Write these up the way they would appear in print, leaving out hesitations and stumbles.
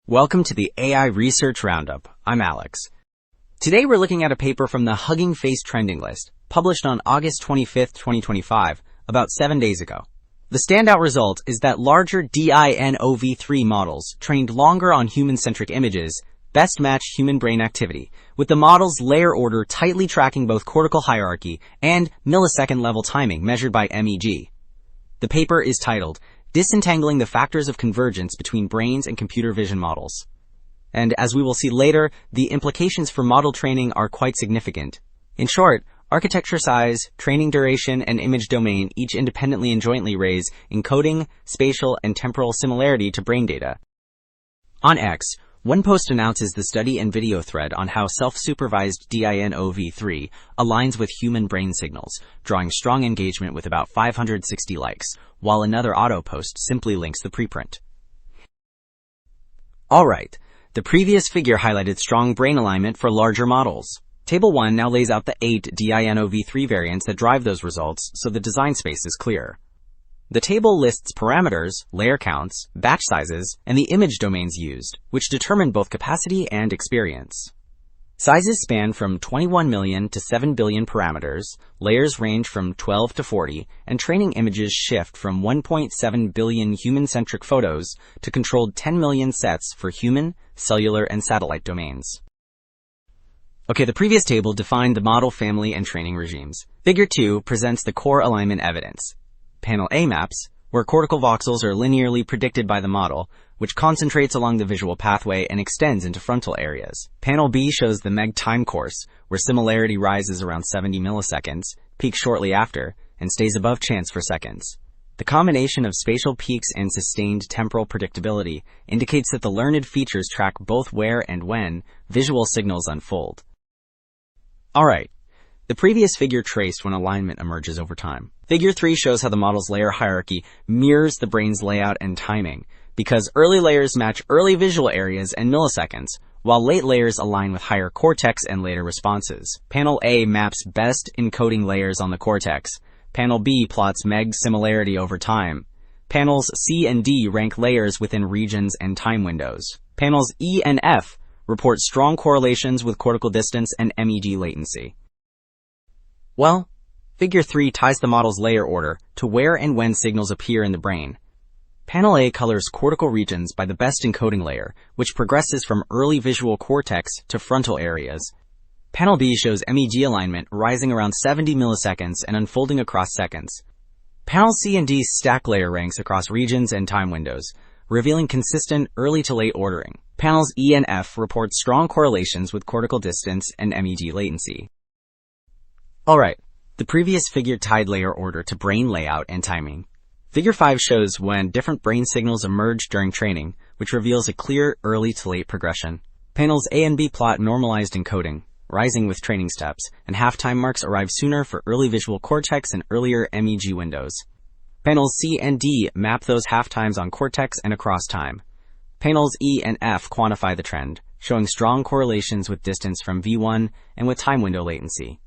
Welcome to the AI Research Roundup. I'm Alex. Today we're looking at a paper from the Hugging Face Trending List, published on August 25, 2025, about 7 days ago. The standout result is that larger DINOV3 models, trained longer on human-centric images, best match human brain activity, with the model's layer order tightly tracking both cortical hierarchy and millisecond-level timing measured by MEG. The paper is titled, Disentangling the Factors of Convergence Between Brains and Computer Vision Models. And as we will see later, the implications for model training are quite significant. In short, architecture size, training duration, and image domain each independently and jointly raise encoding, spatial, and temporal similarity to brain data. On X, one post announces the study and video thread on how self-supervised DINOV3 aligns with human brain signals, drawing strong engagement with about 560 likes, while another auto post simply links the preprint. Alright, the previous figure highlighted strong brain alignment for larger models. Table 1 now lays out the 8 DINOV3 variants that drive those results, so the design space is clear. The table lists parameters, layer counts, batch sizes, and the image domains used, which determine both capacity and experience. Sizes span from 21 million to 7 billion parameters, layers range from 12 to 40, and training images shift from 1.7 billion human-centric photos to controlled 10 million sets for human, cellular, and satellite domains. Okay, the previous table defined the model family and training regimes. Figure 2 presents the core alignment evidence. Panel A maps, where cortical voxels are linearly predicted by the model, which concentrates along the visual pathway and extends into frontal areas. Panel B shows the MEG time course, where similarity rises around 70 milliseconds, peaks shortly after, and stays above chance for seconds. The combination of spatial peaks and sustained temporal predictability indicates that the learned features track both where and when visual signals unfold. Alright. The previous figure traced when alignment emerges over time. Figure 3 shows how the model's layer hierarchy mirrors the brain's layout and timing, because early layers match early visual areas and milliseconds, while late layers align with higher cortex and later responses. Panel A maps best encoding layers on the cortex. Panel B plots MEG similarity over time. Panels C and D rank layers within regions and time windows. Panels E and F report strong correlations with cortical distance and MEG latency. Well, Figure 3 ties the model's layer order to where and when signals appear in the brain. Panel A colors cortical regions by the best encoding layer, which progresses from early visual cortex to frontal areas. Panel B shows MEG alignment rising around 70 milliseconds and unfolding across seconds. Panel C and D stack layer ranks across regions and time windows, revealing consistent early to late ordering. Panels E and F report strong correlations with cortical distance and MEG latency. Alright, the previous figure tied layer order to brain layout and timing. Figure 5 shows when different brain signals emerge during training, which reveals a clear early to late progression. Panels A and B plot normalized encoding, rising with training steps, and half-time marks arrive sooner for early visual cortex and earlier MEG windows. Panels C and D map those half-times on cortex and across time. Panels E and F quantify the trend, showing strong correlations with distance from V1 and with time window latency.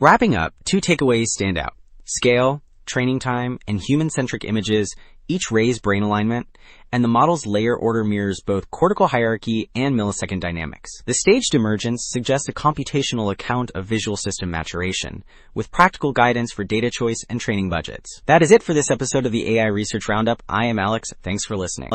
Wrapping up, 2 takeaways stand out. Scale, training time, and human-centric images each raise brain alignment, and the model's layer order mirrors both cortical hierarchy and millisecond dynamics. The staged emergence suggests a computational account of visual system maturation, with practical guidance for data choice and training budgets. That is it for this episode of the AI Research Roundup. I am Alex. Thanks for listening.